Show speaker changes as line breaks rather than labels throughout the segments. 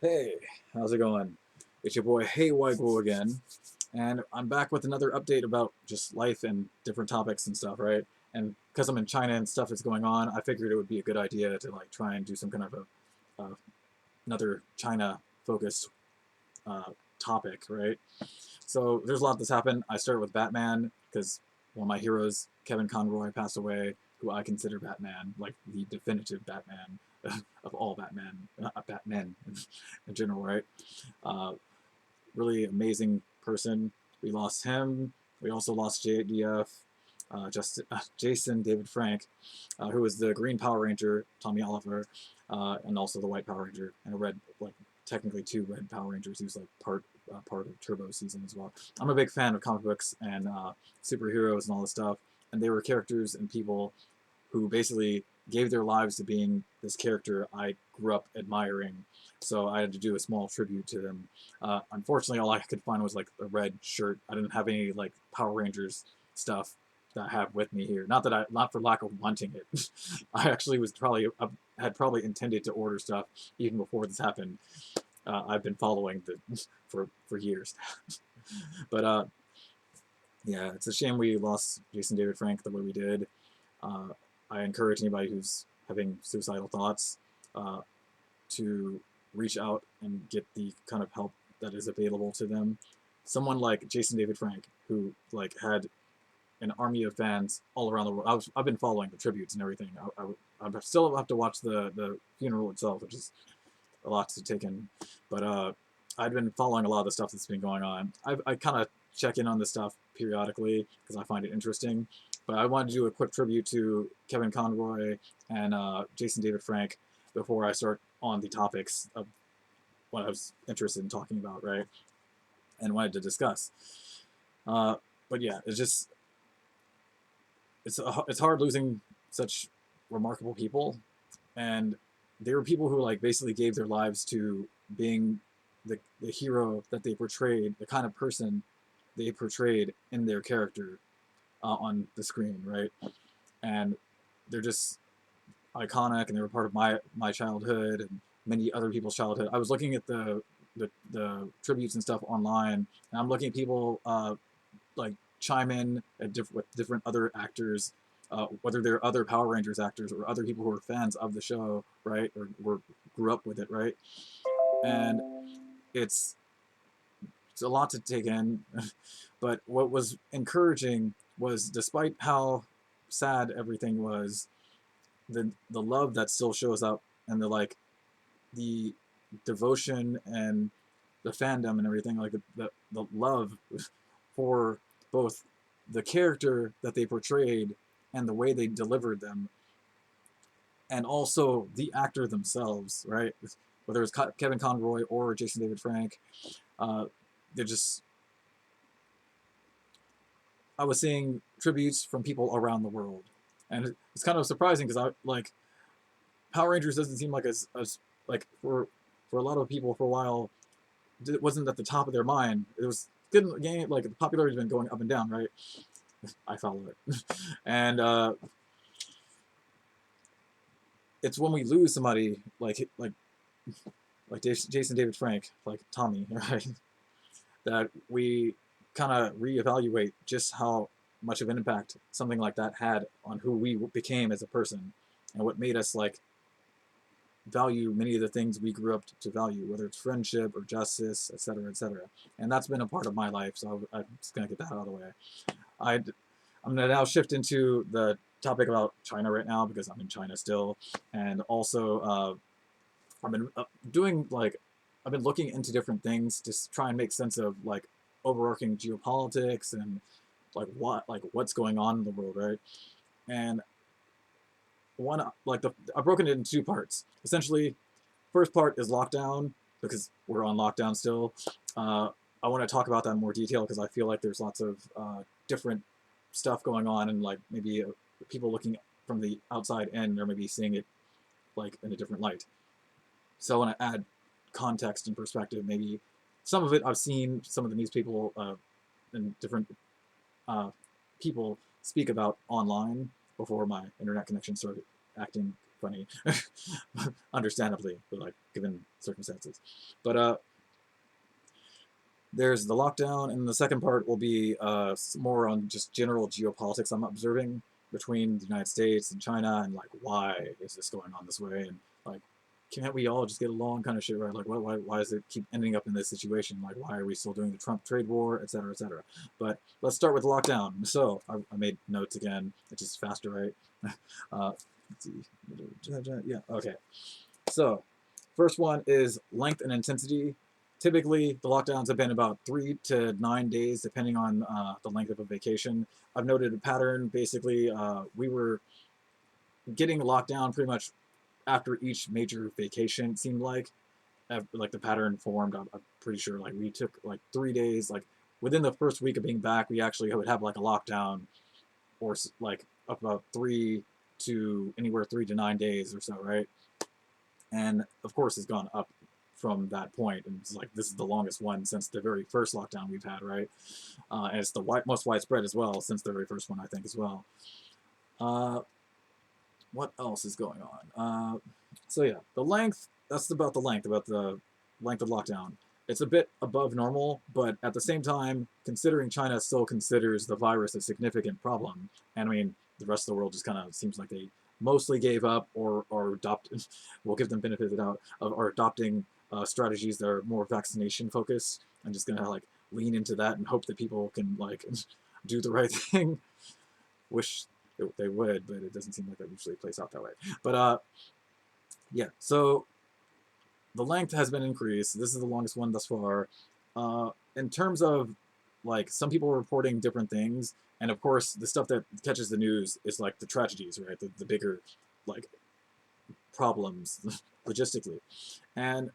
Hey, how's it going? It's your boy Hey Weigel again, and I'm back with another update about just life and different topics and stuff, right? And because I'm in China and stuff is going on, I figured it would be a good idea to like try and do some kind of another China-focused uh, topic, right? So there's a lot that's happened. I started with Batman because one of my heroes, Kevin Conroy, passed away, who I consider Batman, like the definitive Batman of all Batmen in general, right? Uh, really amazing person. We lost him. We also lost JDF, Jason David Frank, who was the Green Power Ranger, Tommy Oliver, and also the White Power Ranger, and a red, like technically two Red Power Rangers. He was like part of Turbo season as well. I'm a big fan of comic books and superheroes and all this stuff, and they were characters and people who basically gave their lives to being this character I grew up admiring. So I had to do a small tribute to them. Unfortunately, all I could find was like a red shirt. I didn't have any like Power Rangers stuff that I have with me here. Not for lack of wanting it. I actually was probably had probably intended to order stuff even before this happened. I've been following the for years, but yeah, it's a shame we lost Jason David Frank the way we did. Uh, I encourage anybody who's having suicidal thoughts uh, to reach out and get the kind of help that is available to them. Someone like Jason David Frank, who like had an army of fans all around the world. I've been following the tributes and everything. I still have to watch the funeral itself, which is a lot to take in. But I'd been following a lot of the stuff that's been going on. I kind of check in on this stuff periodically because I find it interesting. But I wanted to do a quick tribute to Kevin Conroy and Jason David Frank before I start on the topics of what I was interested in talking about, right? And wanted to discuss. Uh, but yeah, it's hard losing such remarkable people, and they were people who like basically gave their lives to being the hero that they portrayed, the kind of person they portrayed in their character on the screen, right? And they're just iconic, and they were part of my childhood and many other people's childhood. I was looking at the tributes and stuff online, and I'm looking at people like chime in at with different other actors, whether they're other Power Rangers actors or other people who are fans of the show, right, or grew up with it, right? And it's it's a lot to take in, but what was encouraging was, despite how sad everything was, the love that still shows up, and the devotion and the fandom and everything, like the love for both the character that they portrayed and the way they delivered them, and also the actor themselves, right? Whether it's Kevin Conroy or Jason David Frank, uh, they're just. I was seeing tributes from people around the world, and it's kind of surprising because I like Power Rangers doesn't seem like as like for a lot of people for a while it wasn't at the top of their mind. It was good game, like the popularity has been going up and down, right? I follow it, and it's when we lose somebody like Jason David Frank, like Tommy, right, that we kind of reevaluate just how much of an impact something like that had on who we became as a person, and what made us like value many of the things we grew up to value, whether it's friendship or justice, etc., etc. And that's been a part of my life, so I'm just gonna get that out of the way. I'm gonna now shift into the topic about China right now because I'm in China still, and also I've been doing like I've been looking into different things to try and make sense of like overarching geopolitics and what's going on in the world, right? And one like the I broken it into two parts. Essentially, first part is lockdown because we're on lockdown still. I want to talk about that in more detail because I feel like there's lots of different stuff going on, and like maybe people looking from the outside in, they're maybe seeing it like in a different light. So I want to add context and perspective. Maybe some of it I've seen some of the news people and different uh, people speak about online before my internet connection started acting funny, understandably, but like given circumstances. But there's the lockdown, and the second part will be more on just general geopolitics I'm observing between the United States and China, and like why is this going on this way, and like can't we all just get along, kind of shit, right? Like why does it keep ending up in this situation? Like why are we still doing the Trump trade war, et cetera, et cetera? But let's start with lockdown. So I made notes again, which is faster, right? Let's see. Yeah, okay. So first one is length and intensity. Typically, the lockdowns have been about 3 to 9 days, depending on the length of a vacation. I've noted a pattern. Basically, we were getting locked down pretty much after each major vacation, it seemed like the pattern formed. I'm pretty sure like we took like 3 days, like within the first week of being back, we actually would have like a lockdown, or like up about 3 to 9 days or so, right? And of course, it's gone up from that point, and it's like this is the longest one since the very first lockdown we've had, right? And it's the most widespread as well since the very first one, I think, as well. What else is going on? So yeah, the length. That's about the length. About the length of lockdown. It's a bit above normal, but at the same time, considering China still considers the virus a significant problem, and I mean the rest of the world just kind of seems like they mostly gave up or adopted. We'll give them benefit of the doubt of or adopting strategies that are more vaccination focused. I'm just gonna like lean into that and hope that people can like do the right thing. Wish they would, but it doesn't seem like that usually plays out that way. But yeah, so the length has been increased. This is the longest one thus far. In terms of like some people are reporting different things, and of course the stuff that catches the news is like the tragedies, right? The bigger like problems logistically. And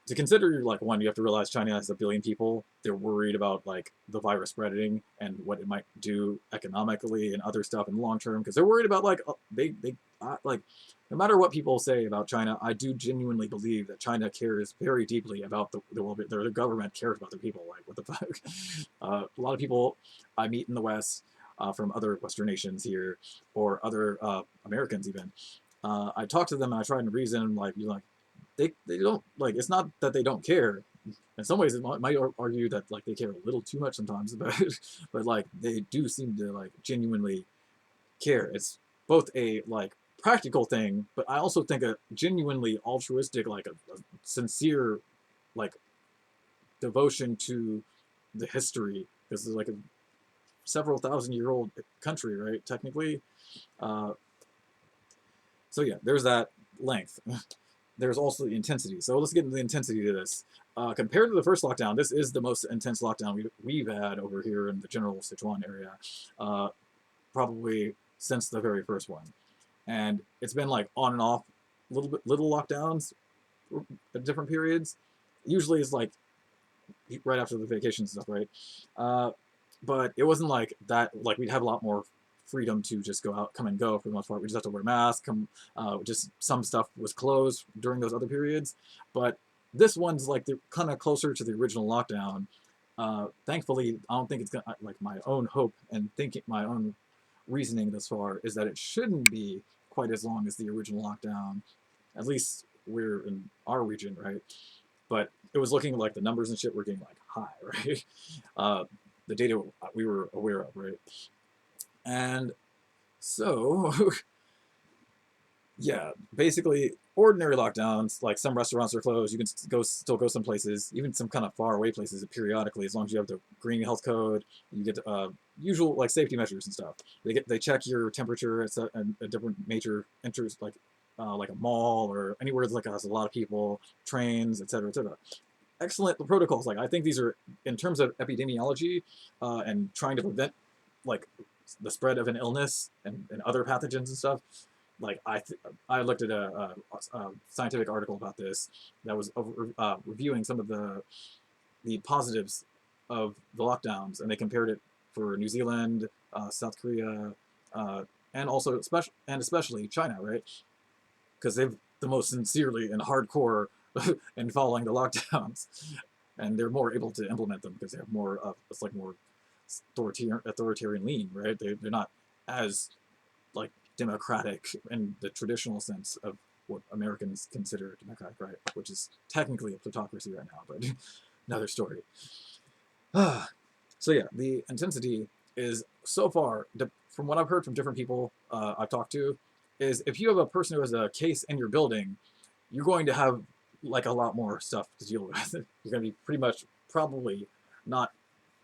to consider like one, you have to realize China has 1 billion people. They're worried about like the virus spreading and what it might do economically and other stuff in the long term, because they're worried about like they like no matter what people say about China, I do genuinely believe that China cares very deeply about the world. Their government cares about their people. Like what the fuck? A lot of people I meet in the West from other Western nations here or other Americans even. I talk to them and I try and reason like you know, like they don't like it's not that they don't care. In some ways it might argue that like they care a little too much sometimes, but like they do seem to like genuinely care. It's both a like practical thing, but I also think a genuinely altruistic, like a sincere like devotion to the history, because it's like a several thousand-year-old country, right, technically. So yeah, there's that length. There's also the intensity. So let's get into the intensity of this. Compared to the first lockdown, this is the most intense lockdown we've had over here in the general Sichuan area, probably since the very first one. And it's been like on and off, little lockdowns at different periods. Usually it's like right after the vacation stuff, right? But it wasn't like that. Like we'd have a lot more freedom to just go out, come and go for the most part. We just have to wear masks. Just some stuff was closed during those other periods, but this one's like kind of closer to the original lockdown. Thankfully, I don't think it's gonna like my own hope and thinking my own reasoning thus far is that it shouldn't be quite as long as the original lockdown. At least we're in our region, right? But it was looking like the numbers and shit were getting like high, right? The data we were aware of, right? And so, yeah, basically ordinary lockdowns, like some restaurants are closed. You can still go some places, even some kind of far away places periodically, as long as you have the green health code. You get usual like safety measures and stuff. They check your temperature at a different major entries like a mall or anywhere that like has a lot of people, trains, etc., etc. Excellent protocols. Like I think these are in terms of epidemiology and trying to prevent like the spread of an illness and other pathogens and stuff. Like I looked at a scientific article about this that was reviewing some of the positives of the lockdowns, and they compared it for New Zealand, South Korea, and also especially China, right? Because they've the most sincerely and hardcore in following the lockdowns, and they're more able to implement them because they have more. It's like more authoritarian lean, right? They're not as like democratic in the traditional sense of what Americans consider democratic, right? Which is technically a plutocracy right now, but another story. So yeah, the intensity is so far, from what I've heard from different people I've talked to, is if you have a person who has a case in your building, you're going to have like a lot more stuff to deal with. You're going to be pretty much probably not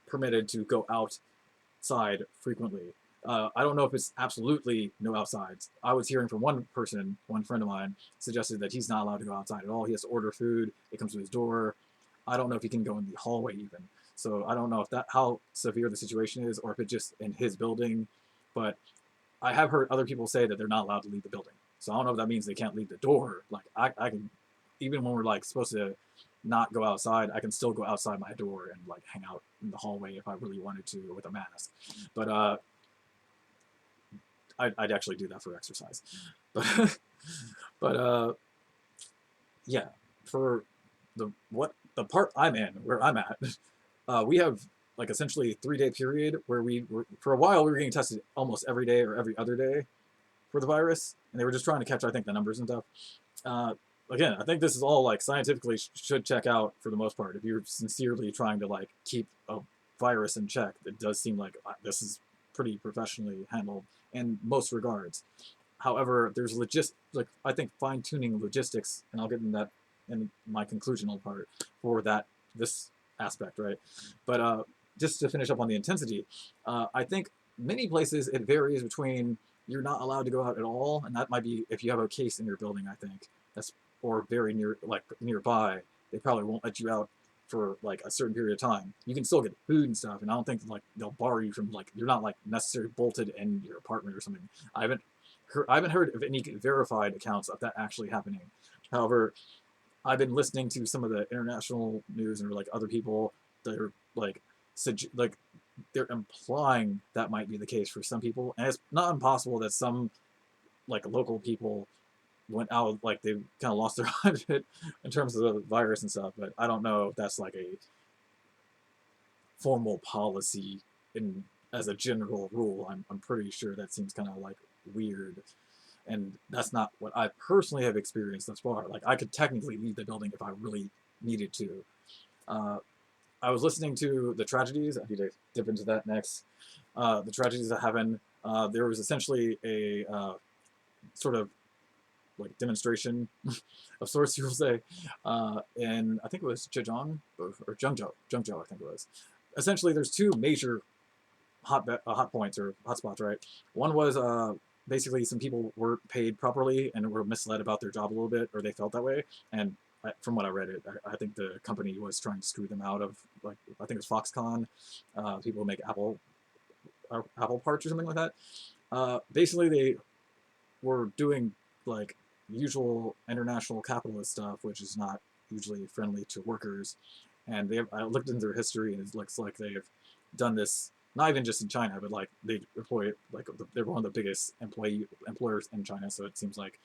permitted to go outside frequently. I don't know if it's absolutely no outsides. I was hearing from one person, one friend of mine, suggested that he's not allowed to go outside at all. He has to order food. It comes to his door. I don't know if he can go in the hallway even. So I don't know if that how severe the situation is, or if it's just in his building. But I have heard other people say that they're not allowed to leave the building. So I don't know if that means they can't leave the door. Like I can, even when we're like supposed to not go outside, I can still go outside my door and like hang out in the hallway if I really wanted to with a mask. But I'd actually do that for exercise. But but yeah, for the part I'm in, where I'm at, we have like essentially a 3-day period where we were, for a while we were getting tested almost every day or every other day for the virus, and they were just trying to catch, I think, the numbers and stuff. Uh, Again, I think this is all like scientifically should check out for the most part. If you're sincerely trying to like keep a virus in check, it does seem like this is pretty professionally handled in most regards. However, there's like I think fine tuning logistics, and I'll get into that in my conclusional part for that this aspect, right? But just to finish up on the intensity, I think many places it varies between you're not allowed to go out at all, and that might be if you have a case in your building. I think that's or very near, like nearby. They probably won't let you out for like a certain period of time. You can still get food and stuff, and I don't think like they'll bar you from like you're not like necessarily bolted in your apartment or something. I haven't heard of any verified accounts of that actually happening. However, I've been listening to some of the international news and like other people that are like like they're implying that might be the case for some people, and it's not impossible that some like local people went out like they kind of lost their mind in terms of the virus and stuff. But I don't know if that's like a formal policy in as a general rule. I'm pretty sure that seems kind of like weird, and that's not what I personally have experienced thus far. Like I could technically leave the building if I really needed to. Uh, I was listening to the tragedies. I need to dip into that next. The tragedies that happened. There was essentially a sort of like demonstration of sorts, you will say, in I think it was Zhejiang or Zhengzhou, I think it was. Essentially, there's two major hot points or hotspots, right? One was basically some people weren't paid properly and were misled about their job a little bit, or they felt that way. And from what I read, I think the company was trying to screw them out of like I think it was Foxconn, people who make Apple parts or something like that. Basically, they were doing like usual international capitalist stuff, which is not usually friendly to workers. And I looked into their history, and it looks like they've done this not even just in China, but like they employ like they're one of the biggest employers in China. So it seems like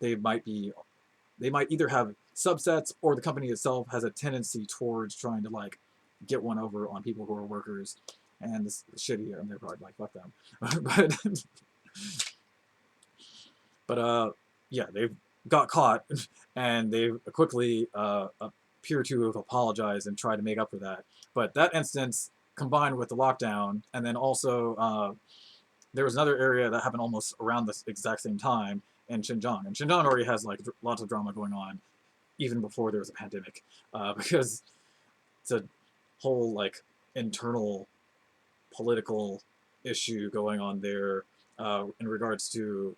they might either have subsets, or the company itself has a tendency towards trying to like get one over on people who are workers. And this is shitty, and they're probably like fuck them. but yeah, they've got caught, and they quickly appear to have apologized and tried to make up for that. But that instance, combined with the lockdown, and then also there was another area that happened almost around the exact same time in Xinjiang. And Xinjiang already has like lots of drama going on, even before there was a pandemic, because it's a whole like internal political issue going on there in regards to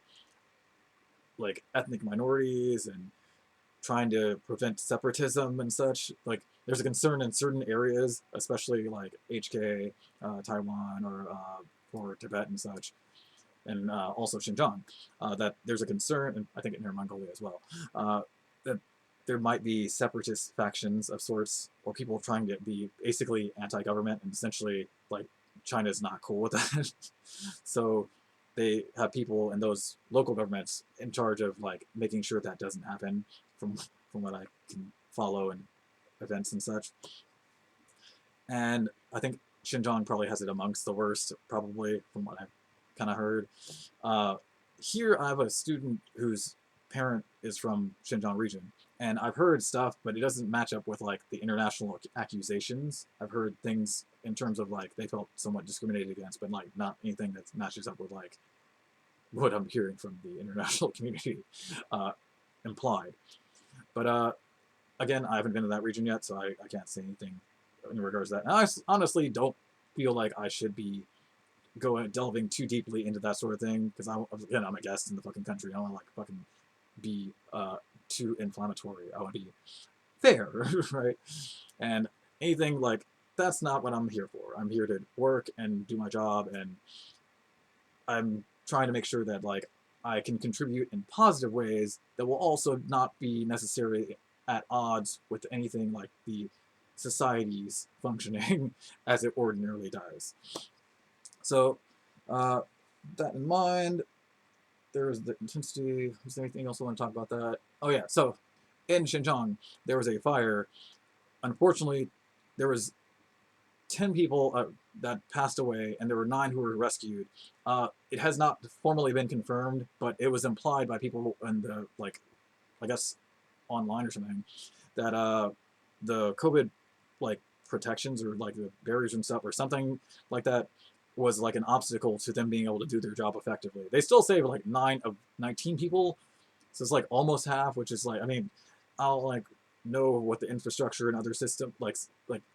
like ethnic minorities and trying to prevent separatism and such. Like there's a concern in certain areas, especially like HK, Taiwan, or Tibet and such, and also Xinjiang, that there's a concern, and I think in Inner Mongolia as well, that there might be separatist factions of sorts, or people trying to be basically anti-government, and essentially like China's not cool with that. So they have people in those local governments in charge of like making sure that doesn't happen, from what I can follow in events and such. And I think Xinjiang probably has it amongst the worst, probably from what I've kind of heard. here I have a student whose parent is from Xinjiang region, and I've heard stuff, but it doesn't match up with like the international accusations. I've heard things in terms of like they felt somewhat discriminated against, but like not anything that matches up with like what I'm hearing from the international community uh, implied. But again, I haven't been to that region yet, so I can't say anything in regards to that. And I honestly don't feel like I should be delving too deeply into that sort of thing because again, I'm a guest in the fucking country. I don't want to like fucking be too inflammatory. I want to be fair, right? And anything like that's not what I'm here for. I'm here to work and do my job, and I'm trying to make sure that like I can contribute in positive ways that will also not be necessarily at odds with anything like the society's functioning as it ordinarily does. So, uh, that in mind, there's the intensity. Is there anything else I want to talk about that? Oh yeah, so in Xinjiang, there was a fire. Unfortunately, there was 10 people that passed away, and there were 9 who were rescued. It has not formally been confirmed, but it was implied by people in the, like, I guess, online or something, that the COVID, like, protections or, like, the barriers and stuff or something like that was, like, an obstacle to them being able to do their job effectively. They still saved, like, 9 of 19 people, so it's, like, almost half, which is, like, I mean, I'll, like, know what the infrastructure and other system like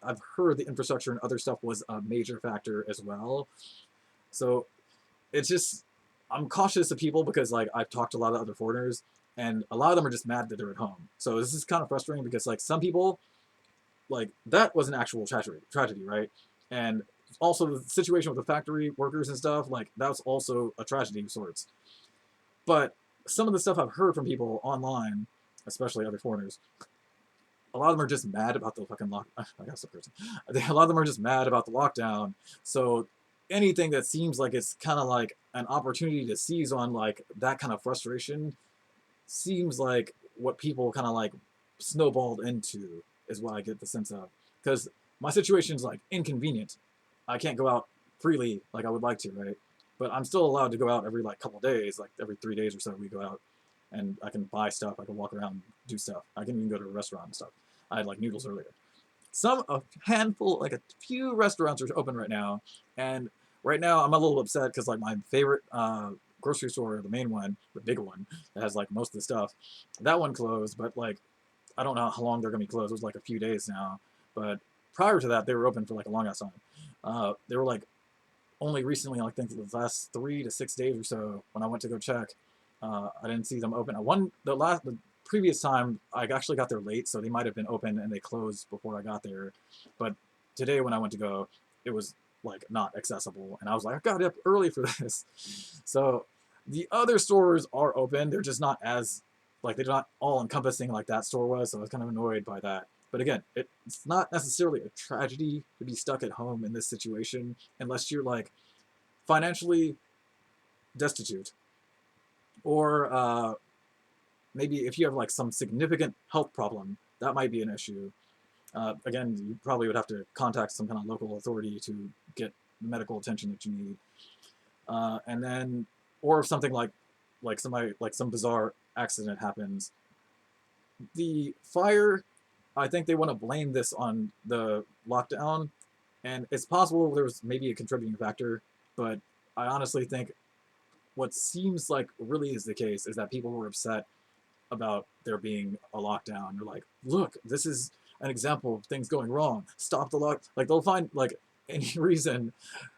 I've heard the infrastructure and other stuff was a major factor as well. So it's just I'm cautious of people because like I've talked to a lot of other foreigners and a lot of them are just mad that they're at home. So this is kind of frustrating because like some people like that was an actual tragedy, right? And also the situation with the factory workers and stuff like that was also a tragedy of sorts. But some of the stuff I've heard from people online, especially other foreigners, a lot of them are just mad about the fucking lock. I got some person. A lot of them are just mad about the lockdown. So anything that seems like it's kind of like an opportunity to seize on like that kind of frustration seems like what people kind of like snowballed into is what I get the sense of. Because my situation is like inconvenient. I can't go out freely like I would like to, right? But I'm still allowed to go out every like couple days, like every 3 days or so we go out and I can buy stuff. I can walk around and do stuff. I can even go to a restaurant and stuff. I had like noodles earlier. A handful, like a few restaurants are open right now, and right now I'm a little upset because like my favorite grocery store, the main one, the big one that has like most of the stuff, that one closed. But like I don't know how long they're gonna be closed. It was like a few days now, but prior to that they were open for like a long ass time. They were like only recently, I think the last 3 to 6 days or so, when I went to go check, I didn't see them open. The previous time I actually got there late, so they might have been open and they closed before I got there. But today when I went to go, it was like not accessible, and I was like, I got up early for this. So the other stores are open. They're just not as like they're not all encompassing like that store was. So I was kind of annoyed by that. But again, it's not necessarily a tragedy to be stuck at home in this situation unless you're like financially destitute or maybe if you have like some significant health problem, that might be an issue. Again, you probably would have to contact some kind of local authority to get the medical attention that you need. And then, or if something like some bizarre accident happens, the fire, I think they want to blame this on the lockdown, and it's possible there was maybe a contributing factor, but I honestly think what seems like really is the case is that people were upset about there being a lockdown. They're like, look, this is an example of things going wrong. Stop the lock. Like they'll find like any reason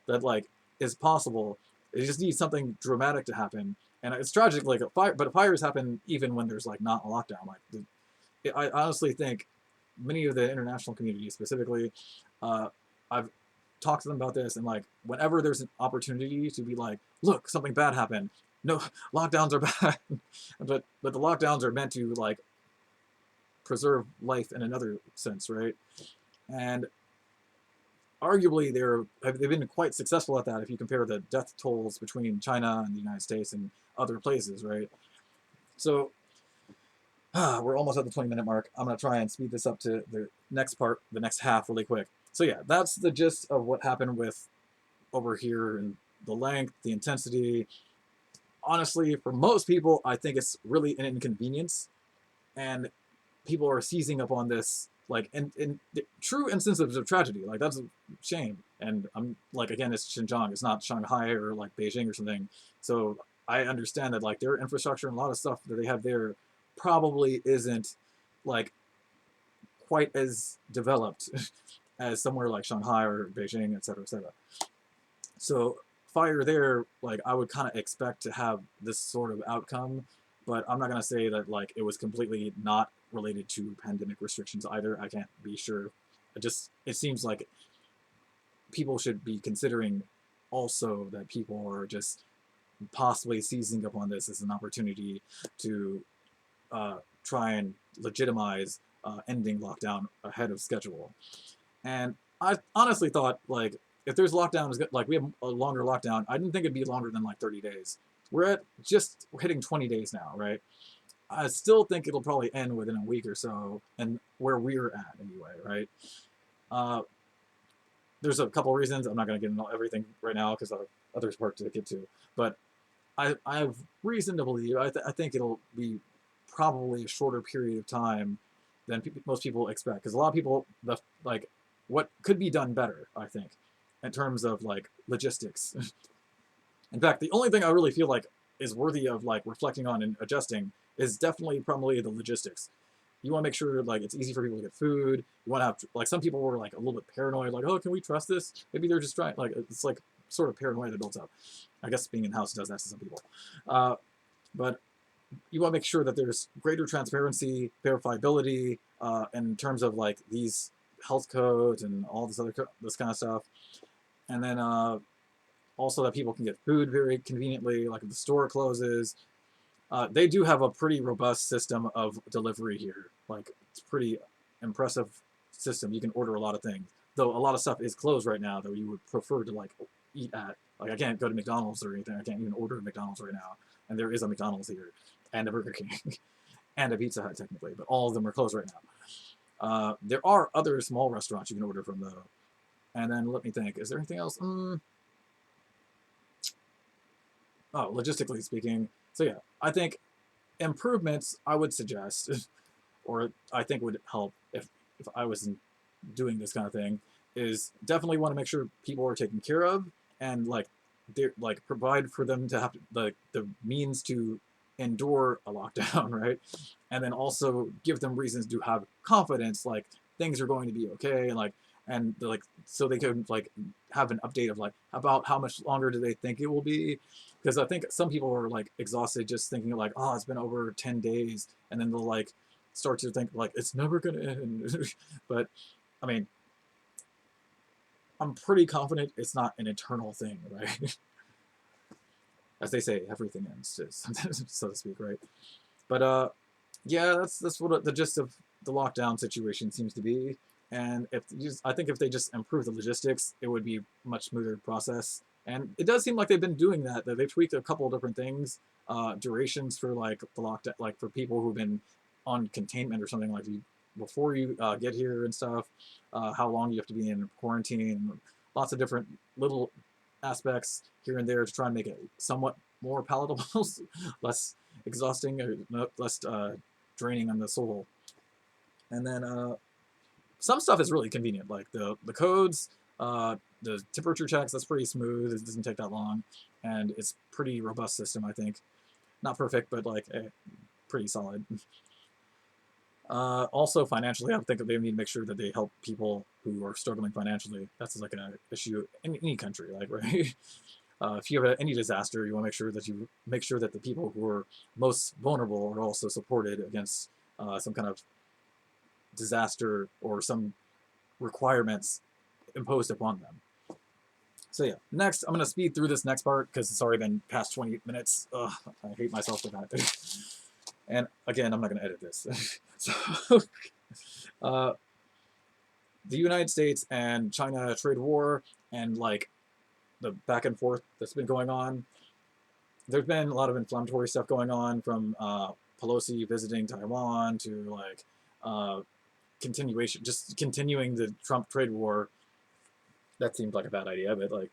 that like is possible. They just need something dramatic to happen. And it's tragic, like a fire, but fires happen even when there's like not a lockdown. I honestly think many of the international community specifically, uh, I've talked to them about this, and like whenever there's an opportunity to be like, look, something bad happened. No, lockdowns are bad, but the lockdowns are meant to like preserve life in another sense, right? And arguably they've been quite successful at that if you compare the death tolls between China and the United States and other places, right? So we're almost at the 20-minute mark. I'm going to try and speed this up to the next part, the next half really quick. So yeah, that's the gist of what happened with over here and the length, the intensity. honestly, for most people, I think it's really an inconvenience, and people are seizing up on this like in true instances of tragedy. Like that's a shame. And I'm like, again, it's Xinjiang. It's not Shanghai or like Beijing or something. So I understand that like their infrastructure and a lot of stuff that they have there probably isn't like quite as developed as somewhere like Shanghai or Beijing, et cetera, et cetera. So fire there, like I would kind of expect to have this sort of outcome, but I'm not gonna say that like it was completely not related to pandemic restrictions either. I can't be sure. It seems like people should be considering also that people are just possibly seizing up on this as an opportunity to try and legitimize ending lockdown ahead of schedule. And I honestly thought, like, if there's lockdown, like, we have a longer lockdown, I didn't think it'd be longer than, like, 30 days. We're hitting 20 days now, right? I still think it'll probably end within a week or so, and where we're at anyway, right? Uh, there's a couple reasons. I'm not going to get into everything right now because I have other parts to get to. But I have reason to believe, I think it'll be probably a shorter period of time than most people expect. Because a lot of people, like, what could be done better, I think, in terms of, like, logistics. In fact, the only thing I really feel like is worthy of, like, reflecting on and adjusting is definitely probably the logistics. You want to make sure like it's easy for people to get food. You want to have like some people were like a little bit paranoid, like, oh, can we trust this? Maybe they're just trying, like, it's like sort of paranoia that builds up. I guess being in house does that to some people. But you want to make sure that there's greater transparency, verifiability in terms of like these health codes and all this kind of stuff. And then also that people can get food very conveniently, like if the store closes. They do have a pretty robust system of delivery here. Like, it's pretty impressive system. You can order a lot of things. Though a lot of stuff is closed right now that you would prefer to like eat at. Like, I can't go to McDonald's or anything. I can't even order at McDonald's right now. And there is a McDonald's here and a Burger King and a Pizza Hut technically, but all of them are closed right now. There are other small restaurants you can order from though. And then let me think. Is there anything else? Oh, logistically speaking. So yeah, I think improvements I would suggest, or I think would help if I was doing this kind of thing, is definitely want to make sure people are taken care of and like they like provide for them to have the means to endure a lockdown, right? And then also give them reasons to have confidence, like things are going to be okay, and like like so they can like have an update of like about how much longer do they think it will be, because I think some people are like exhausted just thinking like, oh, it's been over 10 days, and then they'll like start to think like it's never gonna end. But I mean, I'm pretty confident it's not an eternal thing, right? As they say, everything ends, so to speak, right? But yeah, that's what the gist of the lockdown situation seems to be. And I think if they just improve the logistics, it would be a much smoother process. And it does seem like they've been doing that. That they've tweaked a couple of different things, durations for like the lockdown, like for people who've been on containment or something, like you before you get here and stuff, how long you have to be in quarantine, lots of different little aspects here and there to try and make it somewhat more palatable, less exhausting, or less draining on the soul. And then some stuff is really convenient, like the codes, the temperature checks. That's pretty smooth. It doesn't take that long, and it's pretty robust system. I think not perfect, but like pretty solid. Also, financially, I think they need to make sure that they help people who are struggling financially. That's like an issue in any country, like right. If you have any disaster, you want to make sure that the people who are most vulnerable are also supported against some kind of disaster or some requirements imposed upon them. So yeah, next I'm gonna speed through this next part because it's already been past 20 minutes. Ugh, I hate myself for that. And again, I'm not gonna edit this. So, uh, the United States and China trade war and like the back and forth that's been going on. There's been a lot of inflammatory stuff going on from Pelosi visiting Taiwan to like just continuing the Trump trade war. That seemed like a bad idea, but like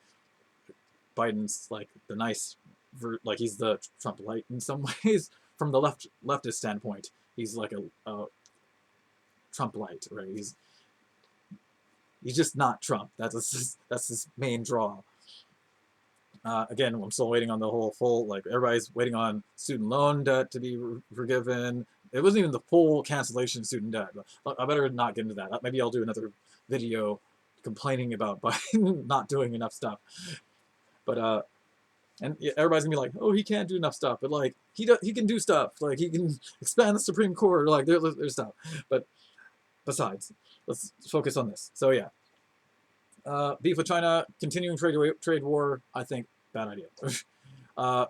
Biden's like the nice like he's the Trump light in some ways. From the leftist standpoint, he's like a Trump light, right? He's just not Trump. That's his main draw. Again, I'm still waiting on the whole full, like, everybody's waiting on student loan debt to be forgiven. It wasn't even the full cancellation of student debt. I better not get into that. Maybe I'll do another video complaining about Biden not doing enough stuff. But and everybody's gonna be like, oh, he can't do enough stuff. But like, he can do stuff. Like, he can expand the Supreme Court. Like, there's stuff. But besides, let's focus on this. So yeah, beef with China, continuing trade war. I think bad idea.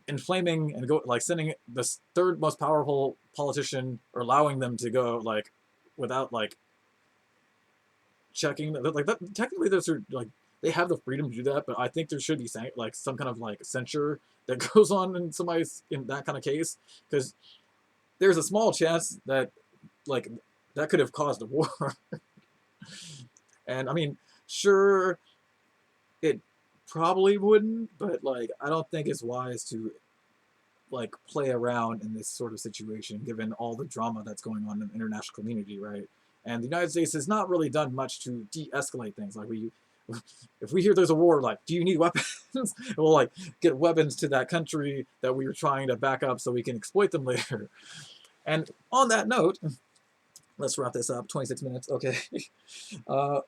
Inflaming and sending the third most powerful politician, or allowing them to go like without like checking, like that. Technically, those are like, they have the freedom to do that, but I think there should be like some kind of like censure that goes on in somebody's, in that kind of case, because there's a small chance that like that could have caused a war. And I mean, sure, it probably wouldn't, but like, I don't think it's wise to like play around in this sort of situation, given all the drama that's going on in the international community, right? And the United States has not really done much to de-escalate things. Like, if we hear there's a war, like, do you need weapons? We'll like get weapons to that country that we were trying to back up so we can exploit them later. And on that note, let's wrap this up. 26 minutes, okay. All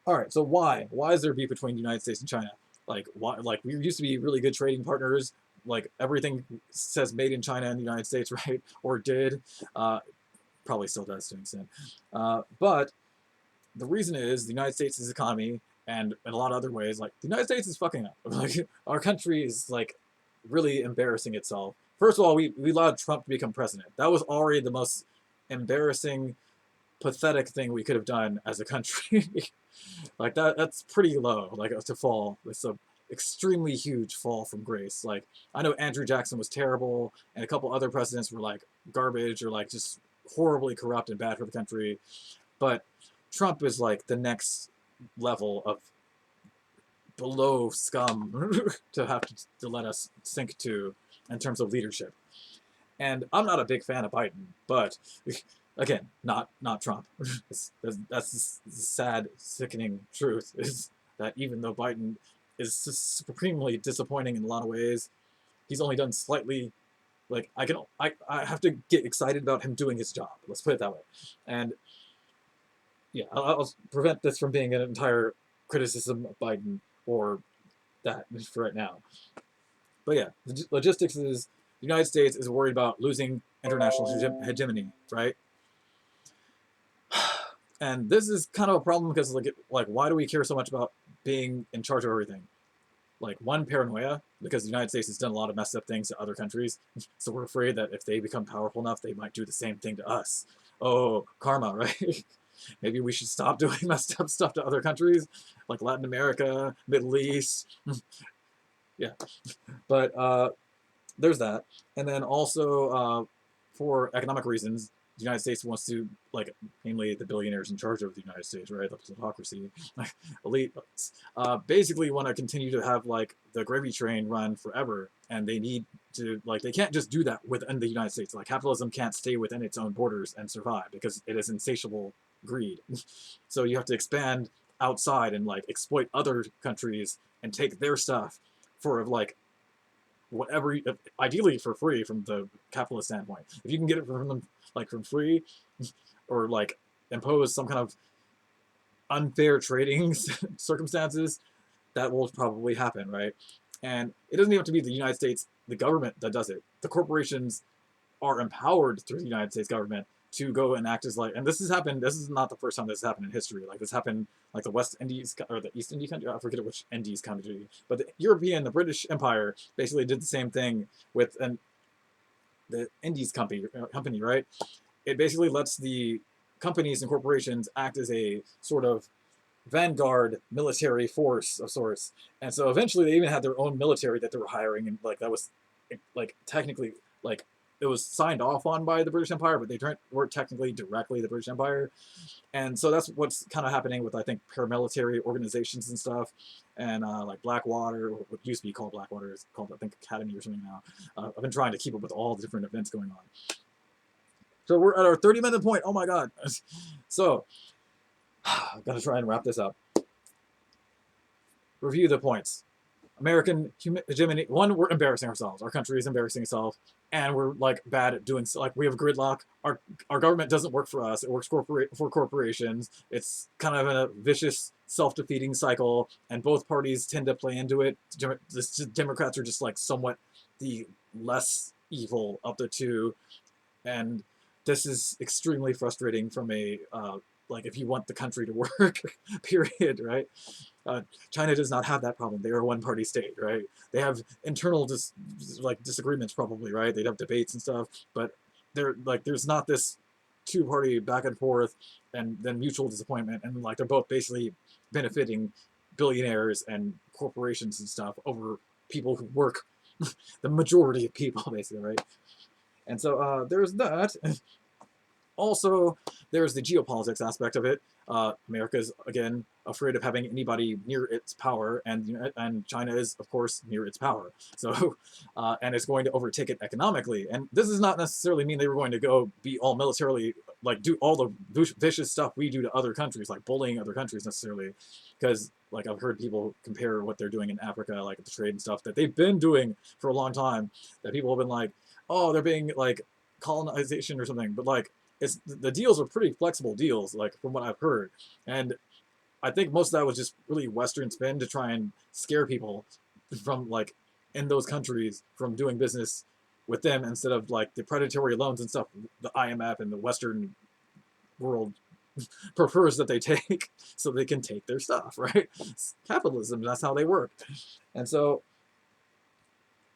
right, so why is there beef between the United States and China? Like, why? Like, we used to be really good trading partners. Like, everything says made in China and the United States, right? Or did. Probably still does to an extent. But the reason is the United States' economy, and in a lot of other ways, like, the United States is fucking up. Like, our country is like really embarrassing itself. First of all, we allowed Trump to become president. That was already the most embarrassing, pathetic thing we could have done as a country. Like, that's pretty low, like, to fall. It's a extremely huge fall from grace. Like, I know Andrew Jackson was terrible, and a couple other presidents were like garbage, or like just horribly corrupt and bad for the country. But Trump is like the next level of below scum to have to let us sink to in terms of leadership. And I'm not a big fan of Biden, but again, not Trump. That's the sad, sickening truth, is that even though Biden is supremely disappointing in a lot of ways, he's only done slightly. Like, I have to get excited about him doing his job. Let's put it that way. And yeah, I'll prevent this from being an entire criticism of Biden or that for right now. But yeah, the logistics is the United States is worried about losing international hegemony, right? And this is kind of a problem because like why do we care so much about being in charge of everything? Like, one, paranoia, because the United States has done a lot of messed up things to other countries, so we're afraid that if they become powerful enough, they might do the same thing to us. Oh, karma, right? Maybe we should stop doing messed up stuff to other countries, like Latin America, Middle East. Yeah, but there's that. And then also, for economic reasons, the United States wants to, like, mainly the billionaires in charge of the United States, right? The plutocracy, elite, basically want to continue to have, like, the gravy train run forever. And they need to, like, they can't just do that within the United States. Like, capitalism can't stay within its own borders and survive because it is insatiable greed. So you have to expand outside and, like, exploit other countries and take their stuff for, like, whatever, ideally for free from the capitalist standpoint. If you can get it from them, like, from free, or like impose some kind of unfair trading circumstances, that will probably happen, right? And it doesn't even have to be the United States, the government that does it. The corporations are empowered through the United States government to go and act as, like, and this has happened, this is not the first time this has happened in history. Like, this happened, like, the West Indies, or the East India country, I forget which Indies country, but the British Empire basically did the same thing with the Indies company, right? It basically lets the companies and corporations act as a sort of vanguard military force of sorts. And so eventually they even had their own military that they were hiring, and like that was like technically like it was signed off on by the British Empire, but they weren't technically directly the British Empire. And so that's what's kind of happening with, I think, paramilitary organizations and stuff, and like Blackwater, what used to be called Blackwater, is called, I think, Academy or something now. I've been trying to keep up with all the different events going on. So we're at our 30-minute point. Oh my god. So I've got to try and wrap this up. Review the points. American hegemony. One, we're embarrassing ourselves. Our country is embarrassing itself, and we're like bad at doing so. Like, we have gridlock. Our government doesn't work for us. It works for corporations. It's kind of a vicious, self-defeating cycle, and both parties tend to play into it. The Democrats are just like somewhat the less evil of the two, and this is extremely frustrating from a like, if you want the country to work, period, right? China does not have that problem. They are a one-party state, right? They have internal disagreements, probably, right? They'd have debates and stuff, but there's not this two-party back and forth and then mutual disappointment, and like they're both basically benefiting billionaires and corporations and stuff over people who work, the majority of people, basically, right? And so there's that. Also, there's the geopolitics aspect of it. America's, again, afraid of having anybody near its power, and China is, of course, near its power. So, and it's going to overtake it economically. And this does not necessarily mean they were going to go be all militarily, like do all the vicious stuff we do to other countries, like bullying other countries necessarily. Because, like, I've heard people compare what they're doing in Africa, like the trade and stuff that they've been doing for a long time, that people have been like, oh, they're being like colonization or something, but like, the deals are pretty flexible deals, like from what I've heard, and I think most of that was just really Western spin to try and scare people from, like, in those countries, from doing business with them, instead of like the predatory loans and stuff the IMF and the Western world prefers that they take, so they can take their stuff, right? It's capitalism, that's how they work. And so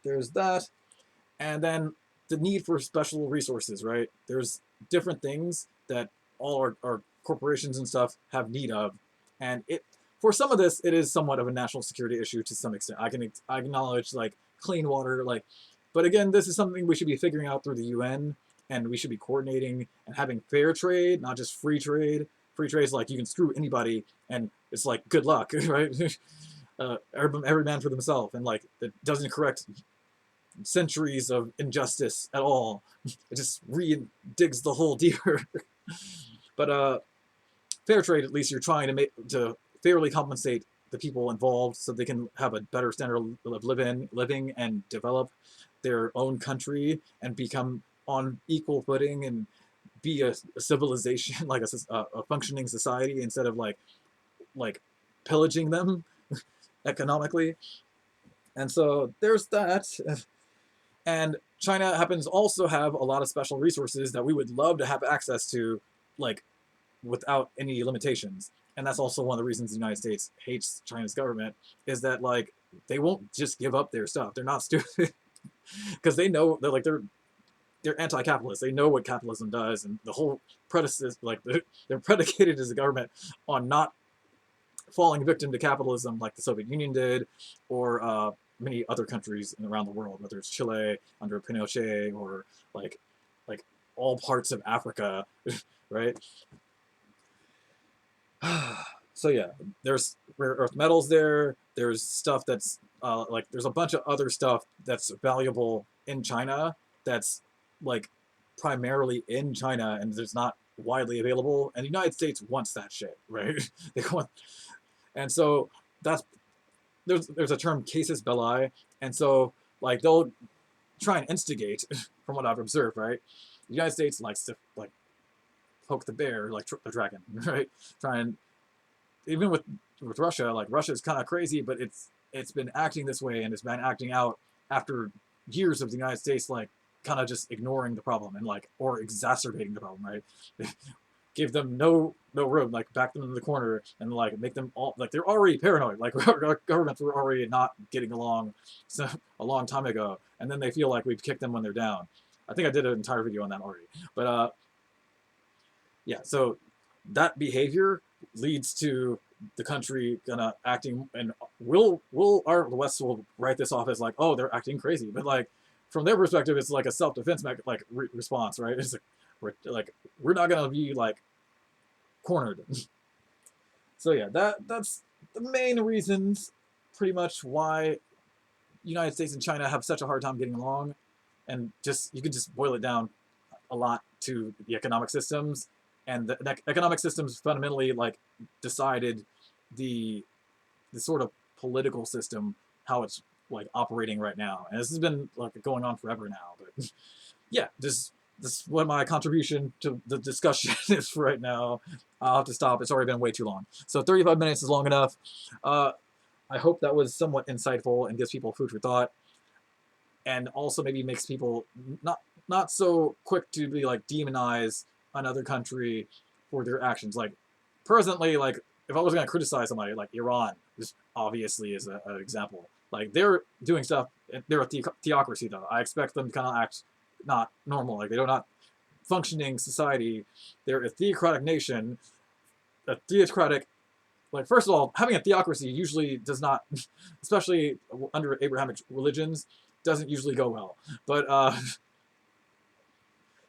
there's that, and then the need for special resources, right? There's different things that all our corporations and stuff have need of, and for some of this, it is somewhat of a national security issue to some extent. I acknowledge, like, clean water, like, but again, this is something we should be figuring out through the UN, and we should be coordinating and having fair trade, not just free trade. Free trade is like, you can screw anybody, and it's like, good luck, right? Every man for themselves, and like, it doesn't correct centuries of injustice at all. It just digs the hole deeper. But fair trade, at least you're trying to fairly compensate the people involved so they can have a better standard of living and develop their own country and become on equal footing and be a civilization, like a functioning society, instead of like pillaging them economically. And so there's that. And China happens to also have a lot of special resources that we would love to have access to, like, without any limitations. And that's also one of the reasons the United States hates China's government, is that, like, they won't just give up their stuff. They're not stupid, because they know that, like, they're anti-capitalist. They know what capitalism does, and the whole predecessor, like, they're predicated as a government on not falling victim to capitalism like the Soviet Union did, or many other countries around the world, whether it's Chile under Pinochet, or like all parts of Africa, right? So yeah, there's rare earth metals there. There's stuff that's like, there's a bunch of other stuff that's valuable in China that's, like, primarily in China, and there's not widely available. And the United States wants that shit, right? They want, and so that's, there's a term, casus belli, and so, like, they'll try and instigate, from what I've observed, right? The United States likes to, like, poke the bear, like the dragon, right? Try and, even with Russia, like, Russia's kind of crazy, but it's been acting this way, and it's been acting out after years of the United States, like, kind of just ignoring the problem, and, like, or exacerbating the problem, right? Give them no room, like, back them in the corner, and, like, make them all, like, they're already paranoid. Like, our governments were already not getting along a long time ago, and then they feel like we've kicked them when they're down. I think I did an entire video on that already. But yeah, so that behavior leads to the country gonna acting, and the West will write this off as like, oh, they're acting crazy, but, like, from their perspective, it's like a self-defense response, right? It's like we're not gonna be like cornered. So yeah, that's the main reasons, pretty much, why United States and China have such a hard time getting along, and just you can just boil it down a lot to the economic systems, and the economic systems fundamentally like decided the sort of political system, how it's like operating right now, and this has been like going on forever now. But yeah, this is what my contribution to the discussion is for right now. I'll have to stop. It's already been way too long. So 35 minutes is long enough. I hope that was somewhat insightful and gives people food for thought, and also maybe makes people not so quick to be like demonize another country for their actions. Like presently, like if I was gonna criticize somebody, like Iran, just obviously is an example. Like they're doing stuff. They're a theocracy though. I expect them to kind of act not normal. Like they're not functioning society. They're a theocratic nation. A theocratic, like first of all, having a theocracy usually does not, especially under Abrahamic religions, doesn't usually go well. But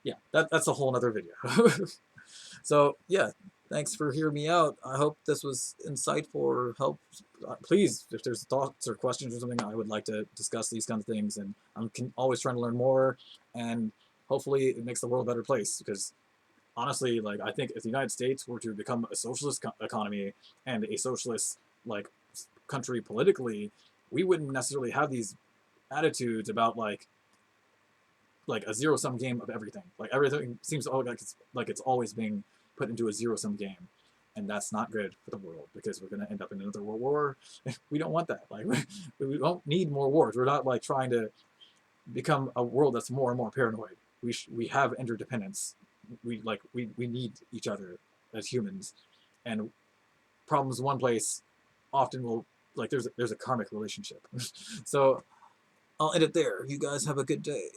yeah, that's a whole nother video. So yeah, thanks for hearing me out. I hope this was insightful or helped. Please, if there's thoughts or questions or something, I would like to discuss these kinds of things, and I'm always trying to learn more, and hopefully it makes the world a better place. Because honestly, like I think if the United States were to become a socialist economy and a socialist like country politically, we wouldn't necessarily have these attitudes about like a zero-sum game of everything. Like everything seems like it's always being put into a zero-sum game, and that's not good for the world because we're gonna end up in another world war. We don't want that. Like we don't need more wars. We're not like trying to become a world that's more and more paranoid. We have interdependence. We need each other as humans, and problems in one place often will like there's a karmic relationship. So I'll end it there. You guys have a good day.